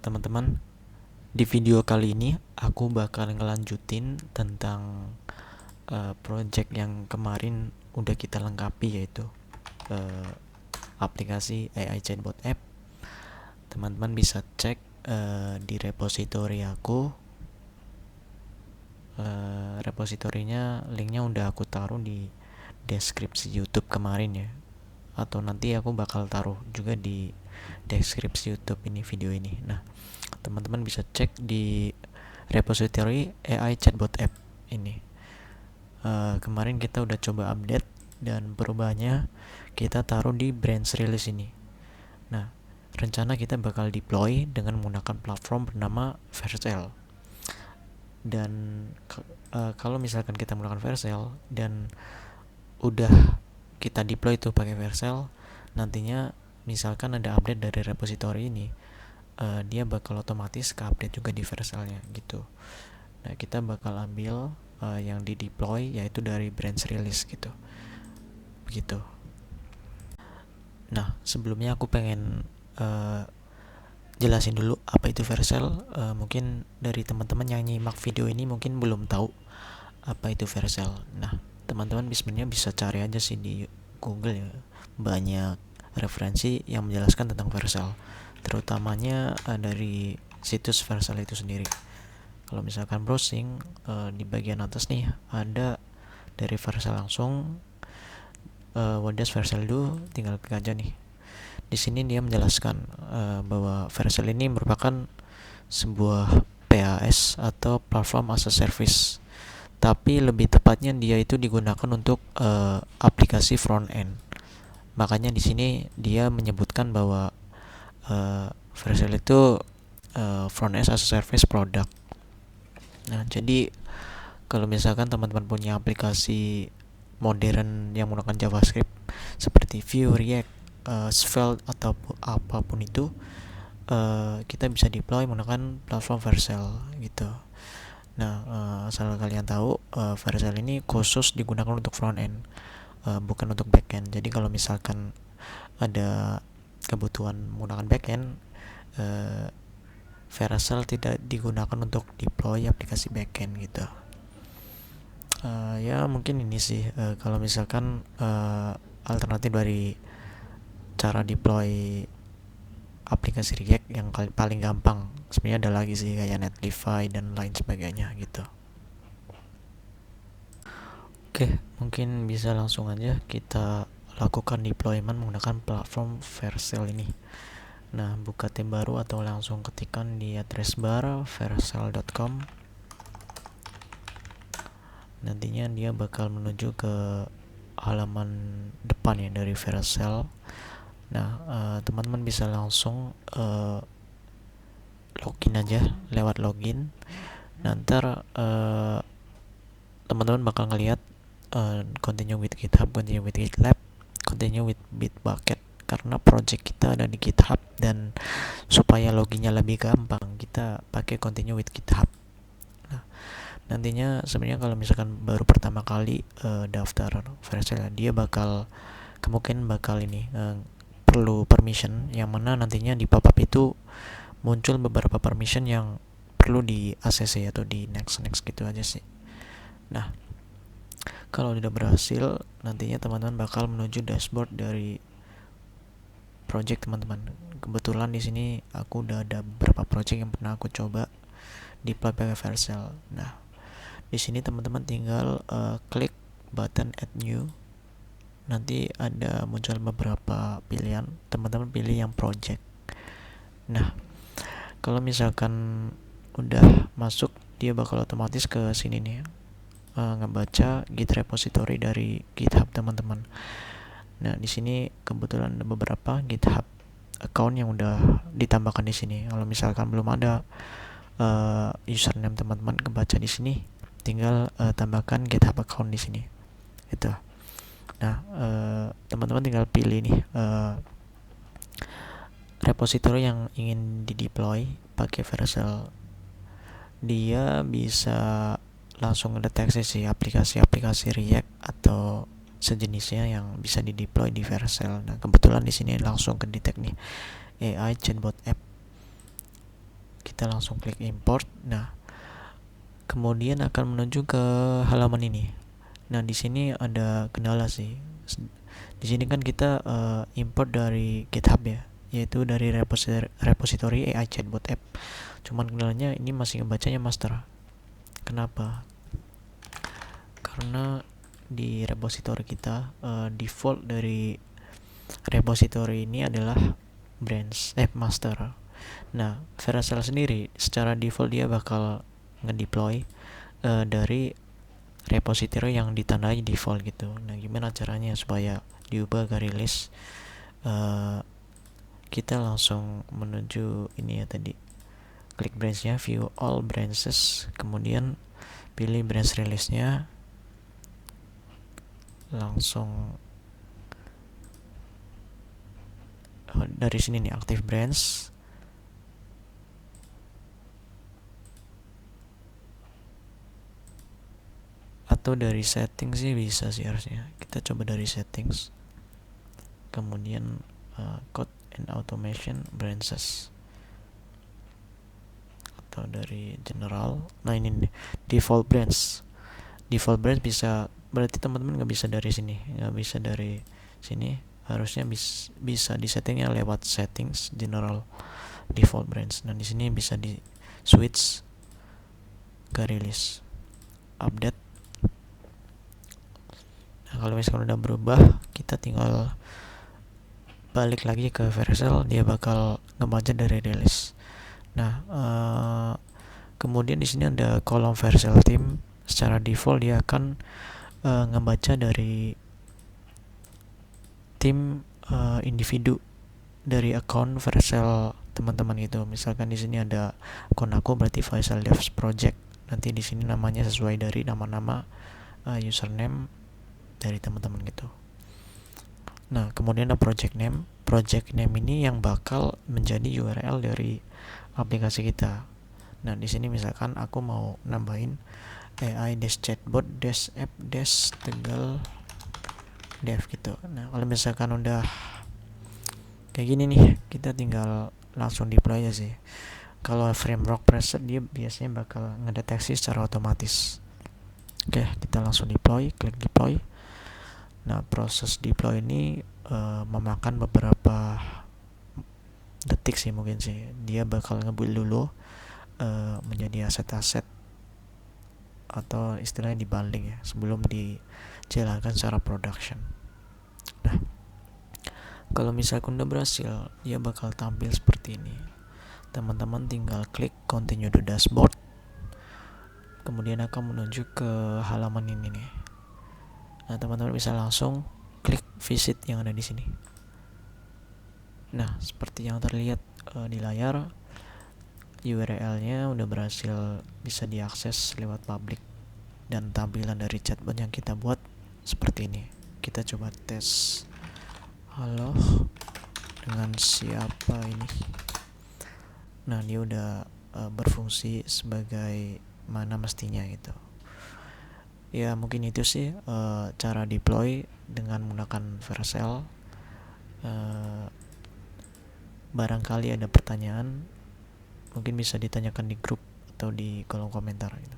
Teman-teman, di video kali ini aku bakal ngelanjutin tentang project yang kemarin udah kita lengkapi, yaitu uh, aplikasi AI Chatbot App. Teman-teman bisa cek di repository aku. Repositorinya linknya udah aku taruh di deskripsi YouTube kemarin ya, atau nanti aku bakal taruh juga di deskripsi YouTube ini, video ini. Nah, teman-teman bisa cek di repository AI Chatbot App ini. Kemarin kita udah coba update dan perubahannya kita taruh di branch release ini. Nah, rencana kita bakal deploy dengan menggunakan platform bernama Vercel. Dan kalau misalkan kita menggunakan Vercel dan udah kita deploy itu pakai Vercel, nantinya misalkan ada update dari repository ini, dia bakal otomatis ke update juga di Vercelnya gitu. Nah, kita bakal ambil yang di deploy yaitu dari branch release gitu. Begitu. Nah, sebelumnya aku pengen jelasin dulu apa itu Vercel. Mungkin dari teman-teman yang nyimak video ini mungkin belum tahu apa itu Vercel. Nah, teman-teman sebenarnya bisa cari aja sih di Google ya. Banyak referensi yang menjelaskan tentang Vercel, terutamanya dari situs Vercel itu sendiri. Kalau misalkan browsing, di bagian atas nih ada dari Vercel langsung, what does Vercel do, tinggal klik aja nih. Di sini dia menjelaskan bahwa Vercel ini merupakan sebuah PaaS atau Platform as a Service, tapi lebih tepatnya dia itu digunakan untuk aplikasi front end. Makanya di sini dia menyebutkan bahwa Vercel itu front end as a service product. Nah, jadi kalau misalkan teman-teman punya aplikasi modern yang menggunakan JavaScript seperti Vue, React, Svelte atau apapun itu, kita bisa deploy menggunakan platform Vercel gitu. Nah, asal kalian tahu, Vercel ini khusus digunakan untuk front end, bukan untuk back end. Jadi kalau misalkan ada kebutuhan menggunakan back end, Vercel tidak digunakan untuk deploy aplikasi backend gitu. Ya mungkin ini sih, kalau misalkan alternatif dari cara deploy aplikasi React yang paling gampang. Sebenarnya ada lagi sih kayak Netlify dan lain sebagainya gitu. Mungkin bisa langsung aja kita lakukan deployment menggunakan platform Vercel ini. Nah, buka tab baru atau langsung ketikkan di address bar vercel.com. Nantinya dia bakal menuju ke halaman depan ya dari Vercel. Nah, teman-teman bisa langsung login aja lewat login. Nanti teman-teman bakal ngelihat continue with GitHub, continue with GitLab, continue with Bitbucket, karena project kita ada di GitHub dan supaya loginnya lebih gampang kita pakai continue with GitHub. Nah, nantinya sebenarnya kalau misalkan baru pertama kali daftar Vercel, dia bakal kemungkinan bakal ini perlu permission, yang mana nantinya di pop-up itu muncul beberapa permission yang perlu di ACC atau di next gitu aja sih. Nah, kalau tidak berhasil, nantinya teman-teman bakal menuju dashboard dari project teman-teman. Kebetulan di sini aku udah ada beberapa project yang pernah aku coba deploy pakai Vercel. Nah, di sini teman-teman tinggal klik button add new. Nanti ada muncul beberapa pilihan. Teman-teman pilih yang project. Nah, kalau misalkan udah masuk, dia bakal otomatis ke sini nih, ngebaca Git repository dari GitHub teman-teman. Nah, di sini kebetulan ada beberapa GitHub account yang udah ditambahkan di sini. Kalau misalkan belum ada username teman-teman kebaca di sini, tinggal tambahkan GitHub account di sini. Itu. Nah, teman-teman tinggal pilih nih repository yang ingin dideploy pakai Vercel. Dia bisa langsung ngedeteksi sih aplikasi-aplikasi React atau sejenisnya yang bisa dideploy di Vercel. Nah, kebetulan di sini langsung kedetek nih AI Chatbot App. kita langsung klik import. Nah, kemudian akan menuju ke halaman ini. Nah, di sini ada kendala sih. Di sini kan kita import dari GitHub ya, yaitu dari repository AI chatbot app. Cuman kendalanya ini masih ngebacanya master. Kenapa? Karena di repository kita default dari repository ini adalah master. Nah, Vercel sendiri secara default dia bakal ngedeploy dari repository yang ditandai default gitu. Nah, gimana caranya supaya diubah ke rilis? Kita langsung menuju ini ya tadi, klik branch-nya, view all branches, kemudian pilih branch release-nya, langsung dari sini nih active branch. Atau dari settings sih bisa sih harusnya. Kita coba dari settings, kemudian code and automation branches, atau dari general. Nah, ini nih, default branch bisa, berarti teman-teman nggak bisa dari sini, harusnya bisa di settingnya lewat settings general default branch. Nah, di sini bisa di switch ke release update. Nah, kalau misalkan udah berubah, kita tinggal balik lagi ke Vercel, dia bakal ngebaca dari release. Nah, kemudian di sini ada kolom Vercel team. Secara default dia akan ngebaca dari tim individu dari akun Vercel teman-teman itu. Misalkan di sini ada akun aku, berarti Faisal Devs Project. Nanti di sini namanya sesuai dari nama-nama username dari teman-teman gitu. Nah, kemudian ada project name. Project name ini yang bakal menjadi URL dari aplikasi kita. Nah, di sini misalkan aku mau nambahin AI-chatbot-app-tegal dev gitu. Nah, kalau misalkan udah kayak gini nih, kita tinggal langsung deploy aja sih. Kalau framework preset dia biasanya bakal ngedeteksi secara otomatis. Oke, kita langsung deploy, klik deploy. Nah, proses deploy ini memakan beberapa detik sih mungkin sih. Dia bakal nge-build dulu menjadi aset-aset, atau istilahnya dibanding ya, sebelum dijalankan secara production. Nah, kalau misalkan udah berhasil, dia bakal tampil seperti ini. Teman-teman tinggal klik continue to dashboard, kemudian akan menuju ke halaman ini nih. Nah, teman-teman bisa langsung klik visit yang ada di sini. Nah, seperti yang terlihat di layar, URL-nya udah berhasil bisa diakses lewat public, dan tampilan dari chatbot yang kita buat seperti ini. Kita coba tes. Halo, dengan siapa ini? Nah, dia udah berfungsi sebagai mana mestinya gitu. Ya, mungkin itu sih cara deploy dengan menggunakan Vercel. Barangkali ada pertanyaan, mungkin bisa ditanyakan di grup atau di kolom komentar gitu.